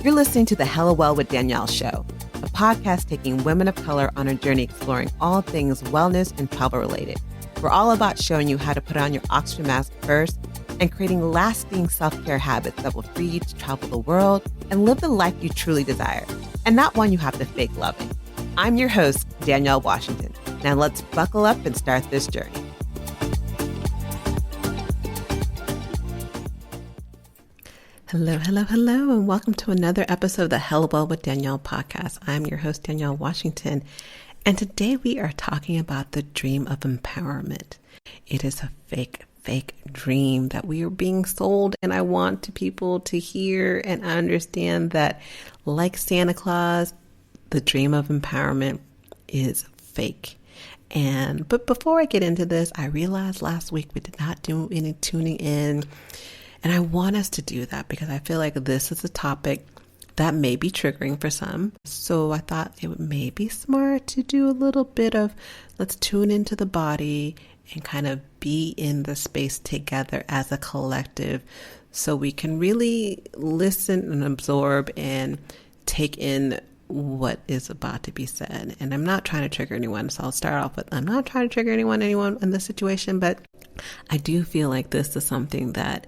You're listening to the Hella Well with Danielle show, a podcast taking women of color on a journey exploring all things wellness and travel related. We're all about showing you how to put on your oxygen mask first and creating lasting self-care habits that will free you to travel the world and live the life you truly desire, and not one you have to fake loving. I'm your host, Danielle Washington. Now let's buckle up and start this journey. Hello, and welcome to another episode of the Hella Well with Danielle podcast. I'm your host, Danielle Washington, and today we are talking about the dream of empowerment. It is a fake dream that we are being sold, and I want people to hear and understand that, like Santa Claus, the dream of empowerment is fake. But before I get into this, I realized last week we did not do any tuning in. And I want us to do that because I feel like this is a topic that may be triggering for some. So I thought it may be smart to do a little bit of let's tune into the body and kind of be in the space together as a collective so we can really listen and absorb and take in what is about to be said. And I'm not trying to trigger anyone, so I'll start off with I'm not trying to trigger anyone in this situation, but I do feel like this is something that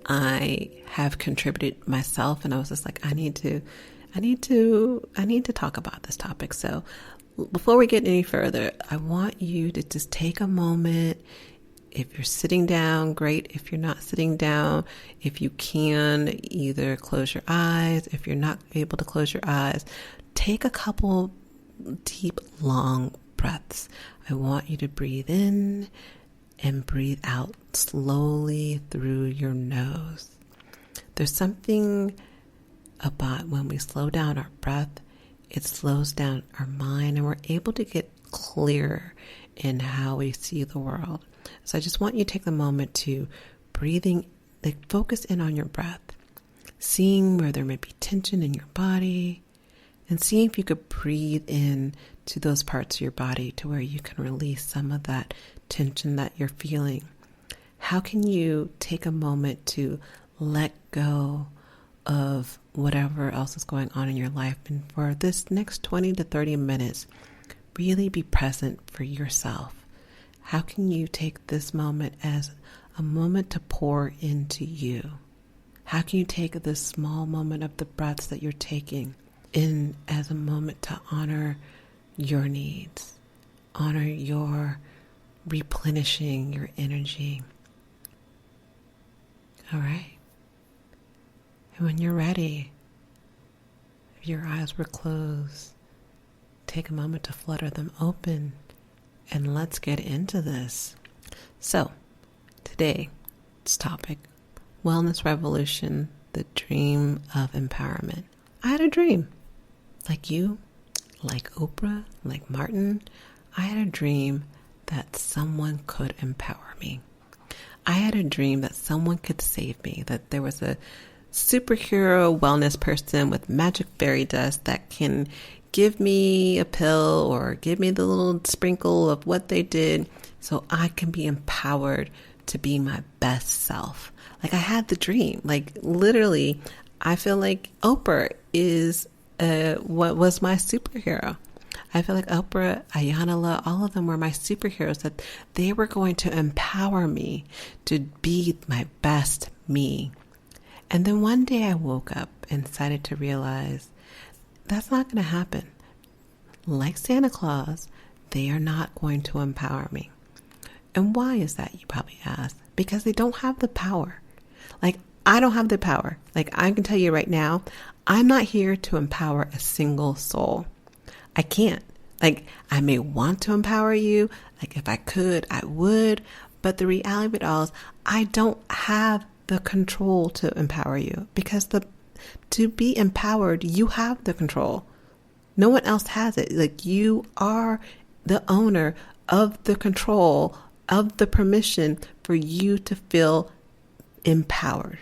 I have contributed myself, and I was just like, I need to talk about this topic. So before we get any further, I want you to just take a moment. If you're sitting down, great. If you're not sitting down, if you can, either close your eyes. If you're not able to close your eyes, take a couple deep, long breaths. I want you to breathe in and breathe out slowly through your nose. There's something about when we slow down our breath, it slows down our mind and we're able to get clearer in how we see the world. So I just want you to take the moment to focus in on your breath, seeing where there may be tension in your body, and seeing if you could breathe in to those parts of your body to where you can release some of that tension that you're feeling. How can you take a moment to let go of whatever else is going on in your life, and for this next 20 to 30 minutes, really be present for yourself? How can you take this moment as a moment to pour into you? How can you take this small moment of the breaths that you're taking in as a moment to honor your needs, honor your replenishing your energy? All right. And when you're ready, if your eyes were closed, take a moment to flutter them open and let's get into this. So, today's topic, Wellness Revolution, the dream of empowerment. I had a dream. Like you, like Oprah, like Martin, I had a dream that someone could empower me. I had a dream that someone could save me, that there was a superhero wellness person with magic fairy dust that can give me a pill or give me the little sprinkle of what they did so I can be empowered to be my best self. Like I had the dream, like literally, I feel like Oprah is what was my superhero. I feel like Oprah, Ayanna, all of them were my superheroes, that they were going to empower me to be my best me. And then one day I woke up and decided to realize that's not going to happen. Like Santa Claus, they are not going to empower me. And why is that, you probably ask? Because they don't have the power. Like I don't have the power. Like I can tell you right now, I'm not here to empower a single soul. I can't. Like, I may want to empower you. Like, if I could, I would. But the reality of it all is I don't have the control to empower you, because to be empowered, you have the control. No one else has it. Like, you are the owner of the control, of the permission for you to feel empowered.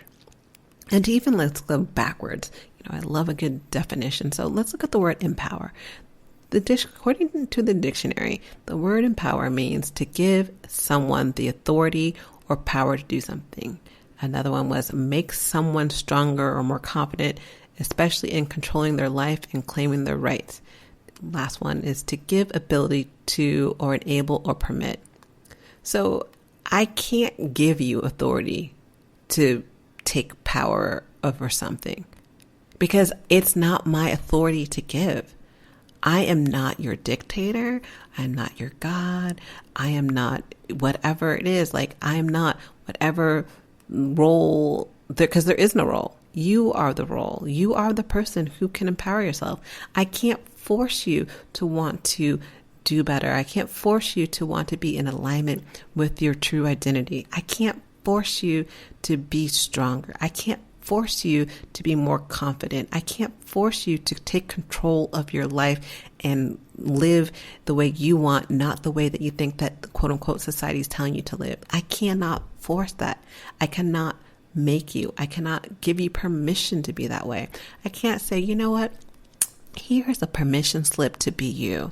And even let's go backwards. I love a good definition. So let's look at the word empower. According to the dictionary, the word empower means to give someone the authority or power to do something. Another one was make someone stronger or more confident, especially in controlling their life and claiming their rights. Last one is to give ability to or enable or permit. So I can't give you authority to take power over something because it's not my authority to give. I am not your dictator. I'm not your God. I am not whatever it is. Like, I am not whatever role there, because there is no role. You are the role. You are the person who can empower yourself. I can't force you to want to do better. I can't force you to want to be in alignment with your true identity. I can't force you to be stronger. I can't force you to be more confident. I can't force you to take control of your life and live the way you want, not the way that you think that the quote unquote society is telling you to live. I cannot force that. I cannot make you. I cannot give you permission to be that way. I can't say, you know what? Here's a permission slip to be you.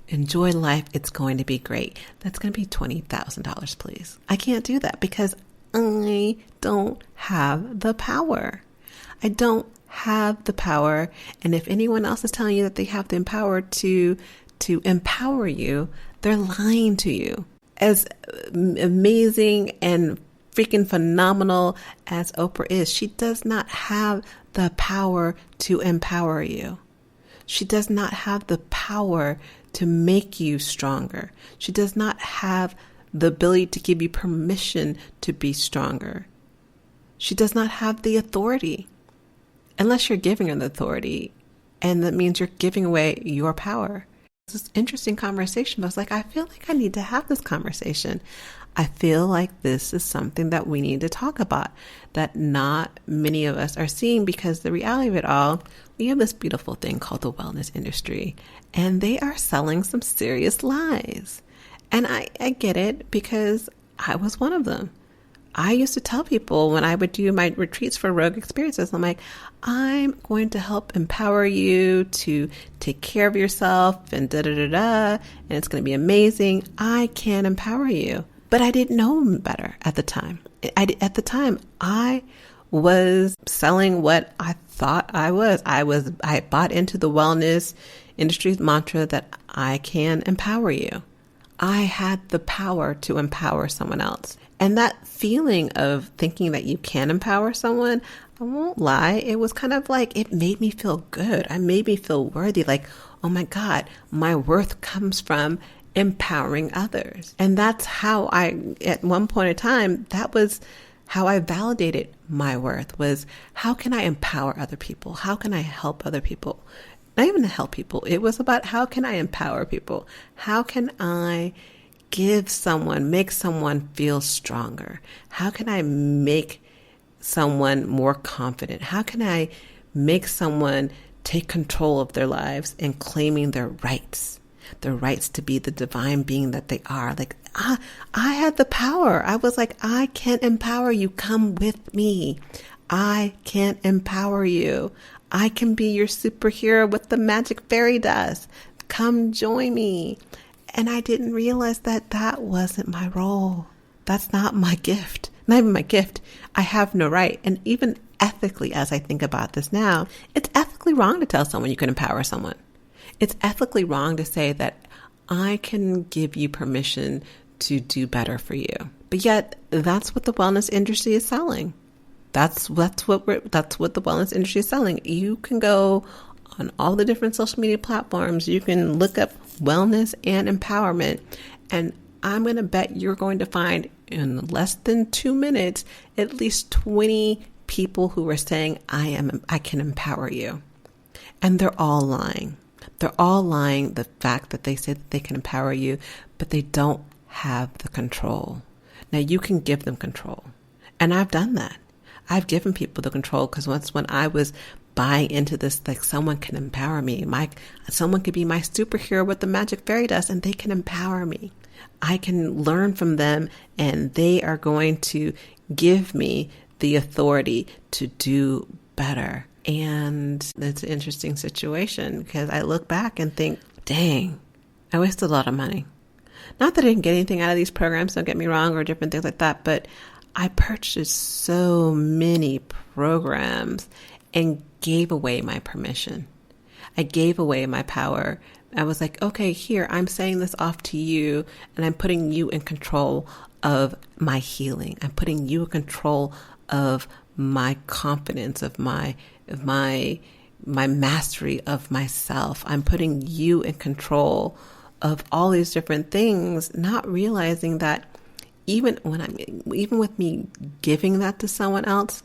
Enjoy life. It's going to be great. That's going to be $20,000, please. I can't do that because I don't have the power. I don't have the power. And if anyone else is telling you that they have the power to empower you, they're lying to you. As amazing and freaking phenomenal as Oprah is, she does not have the power to empower you. She does not have the power to make you stronger. She does not have the ability to give you permission to be stronger. She does not have the authority unless you're giving her the authority. And that means you're giving away your power. It's this interesting conversation. But I was like, I feel like I need to have this conversation. I feel like this is something that we need to talk about that not many of us are seeing, because the reality of it all, we have this beautiful thing called the wellness industry, and they are selling some serious lies. And I get it because I was one of them. I used to tell people when I would do my retreats for Rogue Experiences, I'm like, I'm going to help empower you to take care of yourself and and it's going to be amazing. I can empower you. But I didn't know better at the time. At the time, I was selling what I thought I was. I bought into the wellness industry's mantra that I can empower you. I had the power to empower someone else. And that feeling of thinking that you can empower someone, I won't lie, it was kind of like, it made me feel good. It made me feel worthy. Like, oh my God, my worth comes from empowering others. And that's how at one point in time, that was how I validated my worth, was how can I empower other people? How can I help other people? Not even to help people. It was about how can I empower people? How can I make someone feel stronger? How can I make someone more confident? How can I make someone take control of their lives and claiming their rights to be the divine being that they are? Like, I had the power. I was like, I can empower you. Come with me. I can empower you. I can be your superhero with the magic fairy dust. Come join me. And I didn't realize that that wasn't my role. That's not my gift. Not even my gift. I have no right. And even ethically, as I think about this now, it's ethically wrong to tell someone you can empower someone. It's ethically wrong to say that I can give you permission to do better for you. But yet, that's what the wellness industry is selling. That's what the wellness industry is selling. You can go on all the different social media platforms. You can look up wellness and empowerment, and I'm going to bet you're going to find in less than 2 minutes at least 20 people who are saying I can empower you, and they're all lying. They're all lying. The fact that they say that they can empower you, but they don't have the control. Now you can give them control, and I've done that. I've given people the control because when I was buying into this, like, someone can empower me. Someone could be my superhero with the magic fairy dust and they can empower me. I can learn from them and they are going to give me the authority to do better. And it's an interesting situation because I look back and think, dang, I wasted a lot of money. Not that I didn't get anything out of these programs, don't get me wrong, or different things like that, but I purchased so many programs and gave away my permission. I gave away my power. I was like, okay, here, I'm saying this off to you, and I'm putting you in control of my healing. I'm putting you in control of my confidence, of my mastery of myself. I'm putting you in control of all these different things, not realizing that even with me giving that to someone else,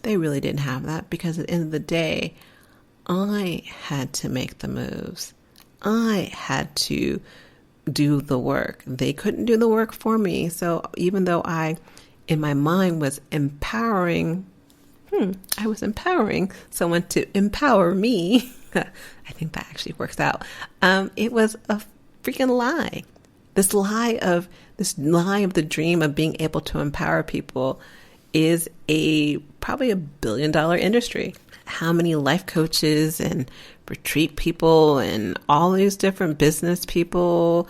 they really didn't have that, because at the end of the day, I had to make the moves. I had to do the work. They couldn't do the work for me. So even though I, in my mind, was empowering, I was empowering someone to empower me. I think that actually works out. It was a freaking lie. This lie of the dream of being able to empower people is probably $1 billion industry. How many life coaches and retreat people and all these different business people,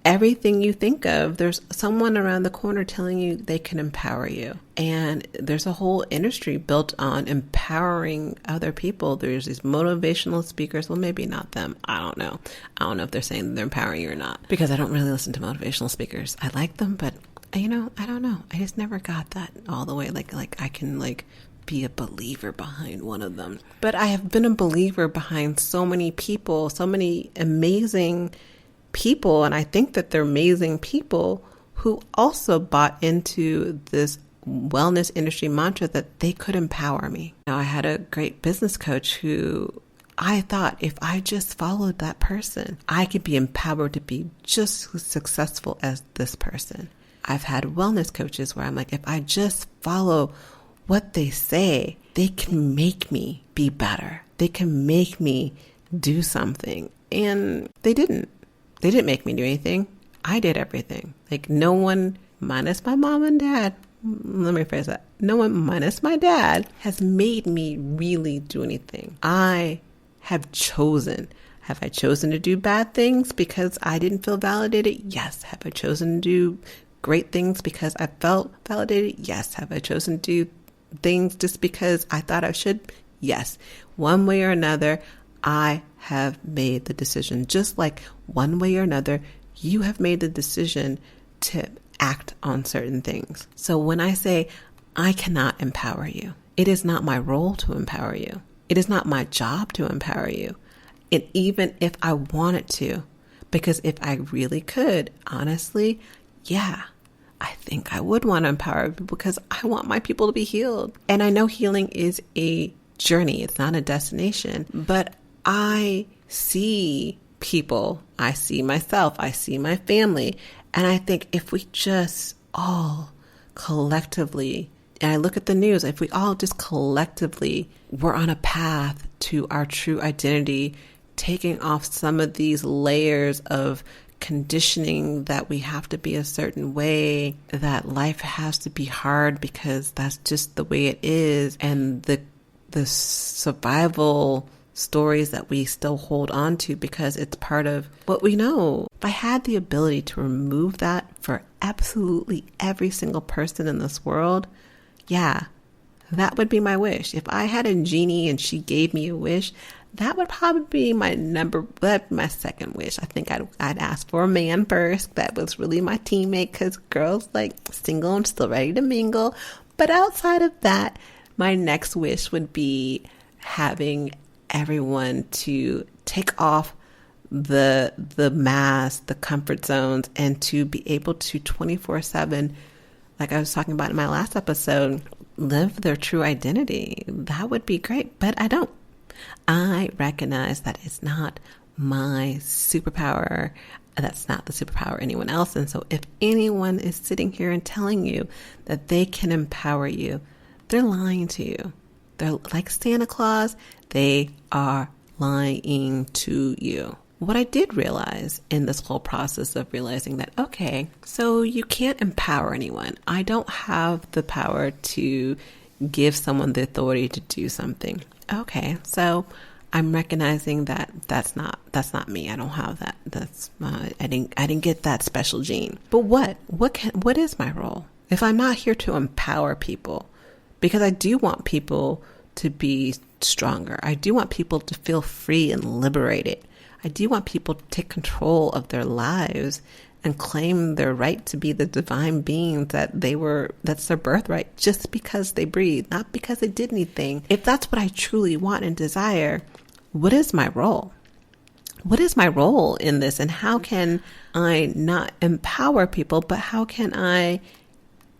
everything you think of, there's someone around the corner telling you they can empower you. And there's a whole industry built on empowering other people. There's these motivational speakers. Well, maybe not them. I don't know. I don't know if they're saying they're empowering you or not, because I don't really listen to motivational speakers. I like them, but I don't know. I just never got that all the way. Like I can be a believer behind one of them. But I have been a believer behind so many people, so many amazing people. And I think that they're amazing people who also bought into this wellness industry mantra that they could empower me. Now, I had a great business coach who I thought if I just followed that person, I could be empowered to be just as successful as this person. I've had wellness coaches where I'm like, if I just follow what they say, they can make me be better. They can make me do something. And they didn't. They didn't make me do anything. I did everything. Like, no one, minus my mom and dad, let me rephrase that. No one minus my dad has made me really do anything. I have chosen. Have I chosen to do bad things because I didn't feel validated? Yes. Have I chosen to do great things because I felt validated? Yes. Have I chosen to do things just because I thought I should? Yes. One way or another, I have made the decision. Just like one way or another, you have made the decision to act on certain things. So when I say I cannot empower you, it is not my role to empower you. It is not my job to empower you. And even if I wanted to, because if I really could, honestly, yeah, I think I would want to empower people because I want my people to be healed. And I know healing is a journey. It's not a destination, but I see people, I see myself, I see my family. And I think if we just all collectively, and I look at the news, if we all just collectively were on a path to our true identity, taking off some of these layers of conditioning that we have to be a certain way, that life has to be hard because that's just the way it is, and the survival stories that we still hold on to because it's part of what we know. If I had the ability to remove that for absolutely every single person in this world, yeah, that would be my wish. If I had a genie and she gave me a wish, that would probably be my second wish. I think I'd ask for a man first. That was really my teammate, because girls like single and still ready to mingle. But outside of that, my next wish would be having everyone to take off the mask, the comfort zones, and to be able to 24/7, like I was talking about in my last episode, live their true identity. That would be great, but I don't. I recognize that it's not my superpower. That's not the superpower anyone else. And so if anyone is sitting here and telling you that they can empower you, they're lying to you. They're like Santa Claus. They are lying to you. What I did realize in this whole process of realizing that, okay, so you can't empower anyone. I don't have the power to give someone the authority to do something. Okay, so I'm recognizing that that's not me. I don't have that. I didn't get that special gene. But what is my role? If I'm not here to empower people, because I do want people to be stronger. I do want people to feel free and liberated. I do want people to take control of their lives and claim their right to be the divine beings that's their birthright, just because they breathe, not because they did anything. If that's what I truly want and desire, what is my role? What is my role in this? And how can I not empower people, but how can I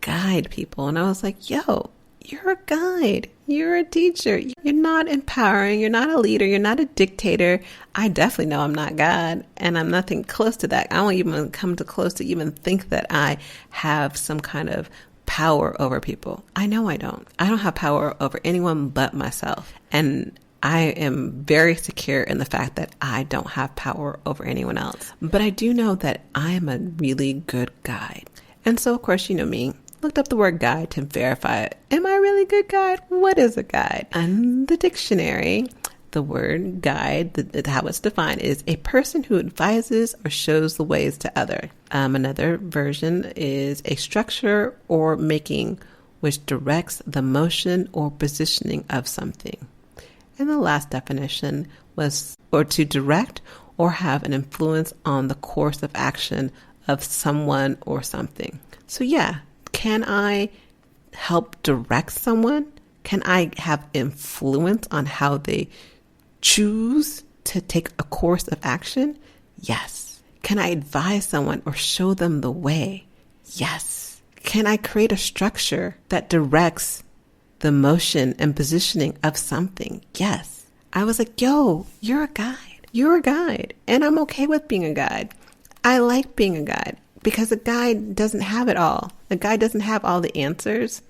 guide people? And I was like, yo, you're a guide. You're a teacher. You're not empowering. You're not a leader. You're not a dictator. I definitely know I'm not God, and I'm nothing close to that. I don't even come to close to even think that I have some kind of power over people. I know I don't. I don't have power over anyone but myself. And I am very secure in the fact that I don't have power over anyone else. But I do know that I am a really good guide. And so, of course, you know me. Looked up the word guide to verify it. Am I a really good guide? What is a guide? In the dictionary, the word guide, how it's defined, is a person who advises or shows the ways to other. Another version is a structure or making which directs the motion or positioning of something. And the last definition was or to direct or have an influence on the course of action of someone or something. So yeah. Can I help direct someone? Can I have influence on how they choose to take a course of action? Yes. Can I advise someone or show them the way? Yes. Can I create a structure that directs the motion and positioning of something? Yes. I was like, yo, you're a guide. You're a guide. And I'm okay with being a guide. I like being a guide. Because a guide doesn't have it all. The guide doesn't have all the answers.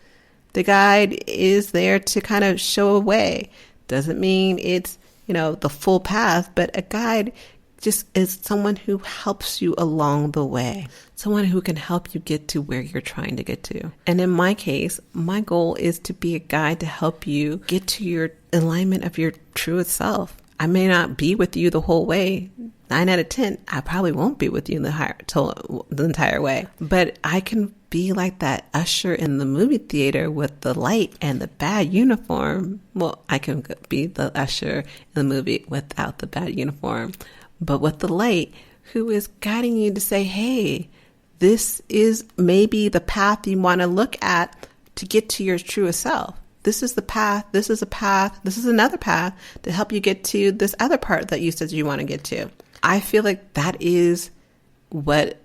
The guide is there to kind of show a way. Doesn't mean it's, the full path, but a guide just is someone who helps you along the way. Someone who can help you get to where you're trying to get to. And in my case, my goal is to be a guide to help you get to your alignment of your truest self. I may not be with you the whole way. 9 out of 10, I probably won't be with you the entire way. But I can be like that usher in the movie theater with the light and the bad uniform. Well, I can be the usher in the movie without the bad uniform. But with the light, who is guiding you to say, hey, this is maybe the path you want to look at to get to your truest self. This is the path. This is a path. This is another path to help you get to this other part that you said you want to get to. I feel like that is what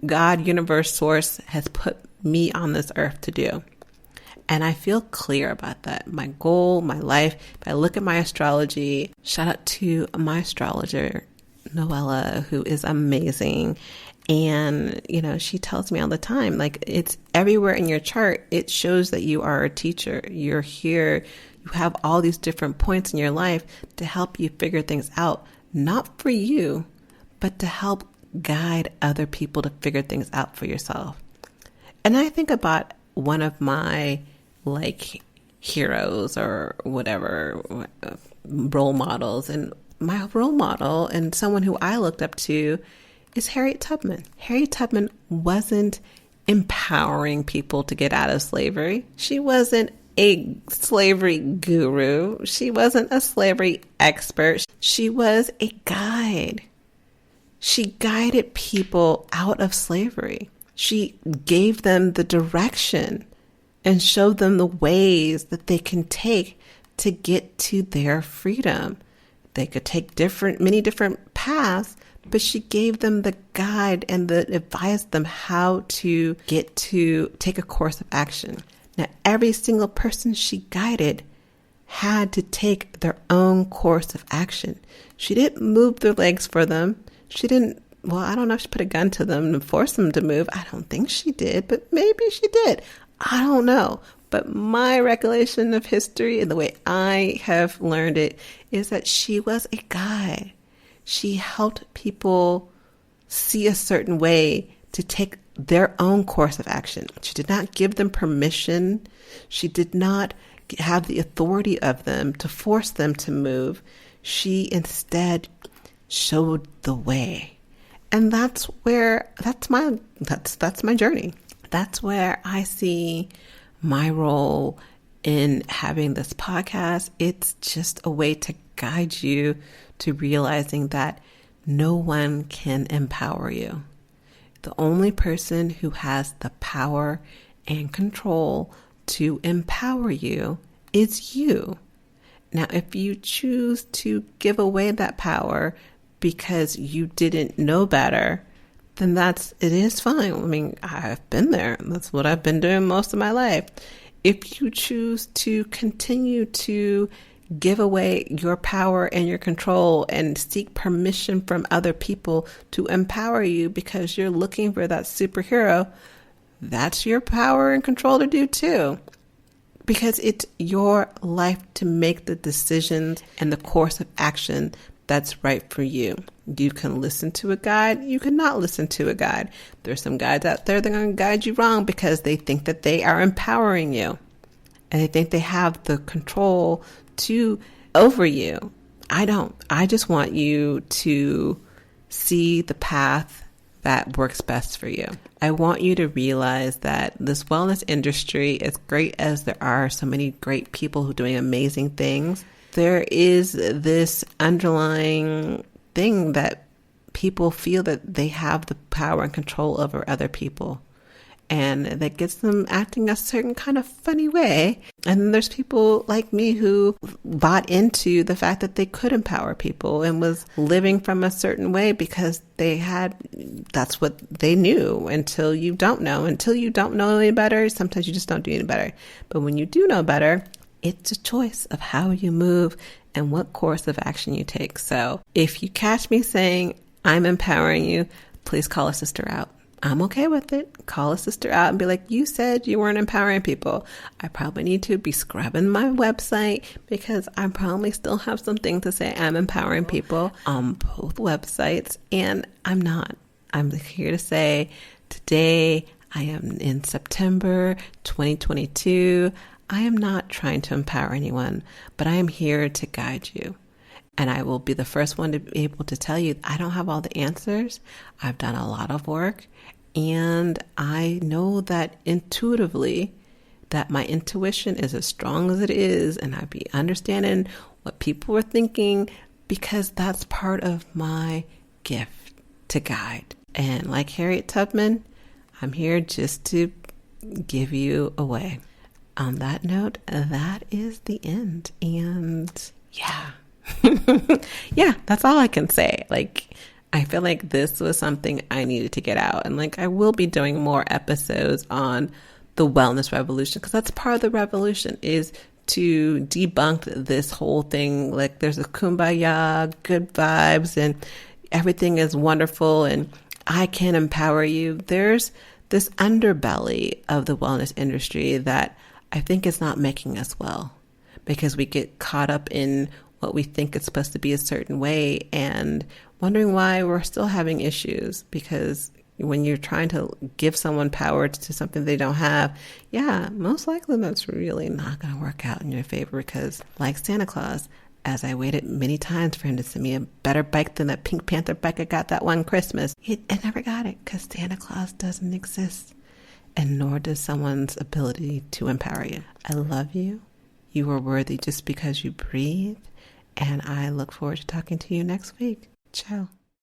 God, universe, source has put me on this earth to do. And I feel clear about that. My goal, my life, if I look at my astrology, shout out to my astrologer, Noella, who is amazing. And, she tells me all the time, like, it's everywhere in your chart. It shows that you are a teacher. You're here. You have all these different points in your life to help you figure things out. Not for you, but to help guide other people to figure things out for yourself. And I think about one of my heroes or whatever, role models. And my role model and someone who I looked up to is Harriet Tubman. Harriet Tubman wasn't empowering people to get out of slavery. She wasn't a slavery guru. She wasn't a slavery expert. She was a guide. She guided people out of slavery. She gave them the direction and showed them the ways that they can take to get to their freedom. They could take many different paths, but she gave them the guide and advised them how to get to take a course of action. Now, every single person she guided had to take their own course of action. She didn't move their legs for them. She didn't, I don't know if she put a gun to them and forced them to move. I don't think she did, but maybe she did. I don't know. But my recollection of history and the way I have learned it is that she was a guide. She helped people see a certain way to take their own course of action. She did not give them permission. She did not have the authority of them to force them to move. She instead showed the way. And that's my journey. That's where I see my role in having this podcast, it's just a way to guide you to realizing that no one can empower you. The only person who has the power and control to empower you is you. Now, if you choose to give away that power because you didn't know better, then it is fine. I mean, I've been there. That's what I've been doing most of my life. If you choose to continue to give away your power and your control and seek permission from other people to empower you because you're looking for that superhero, that's your power and control to do too. Because it's your life to make the decisions and the course of action that's right for you. You can listen to a guide. You cannot listen to a guide. There's some guides out there that are going to guide you wrong because they think that they are empowering you. And they think they have the control over you. I don't. I just want you to see the path that works best for you. I want you to realize that this wellness industry, as great as there are so many great people who are doing amazing things, there is this underlying thing that people feel that they have the power and control over other people. And that gets them acting a certain kind of funny way. And then there's people like me who bought into the fact that they could empower people and was living from a certain way because that's what they knew until you don't know. Until you don't know any better, sometimes you just don't do any better. But when you do know better, it's a choice of how you move and what course of action you take. So if you catch me saying I'm empowering you, please call a sister out. I'm okay with it. Call a sister out and be like, you said you weren't empowering people. I probably need to be scrubbing my website because I probably still have some things to say I'm empowering people on both websites, and I'm not. I'm here to say today, I am in September 2022. I am not trying to empower anyone, but I am here to guide you. And I will be the first one to be able to tell you I don't have all the answers. I've done a lot of work. And I know that intuitively that my intuition is as strong as it is. And I be understanding what people were thinking because that's part of my gift to guide. And like Harriet Tubman, I'm here just to give you away. On that note, that is the end. And yeah. Yeah, that's all I can say. I feel like this was something I needed to get out. And I will be doing more episodes on the wellness revolution because that's part of the revolution is to debunk this whole thing. There's a kumbaya, good vibes, and everything is wonderful and I can empower you. There's this underbelly of the wellness industry that I think is not making us well because we get caught up in what we think it's supposed to be a certain way and wondering why we're still having issues. Because when you're trying to give someone power to something they don't have, yeah, most likely that's really not going to work out in your favor because like Santa Claus, as I waited many times for him to send me a better bike than that Pink Panther bike I got that one Christmas, I never got it because Santa Claus doesn't exist and nor does someone's ability to empower you. I love you. You are worthy just because you breathe. And I look forward to talking to you next week. Ciao.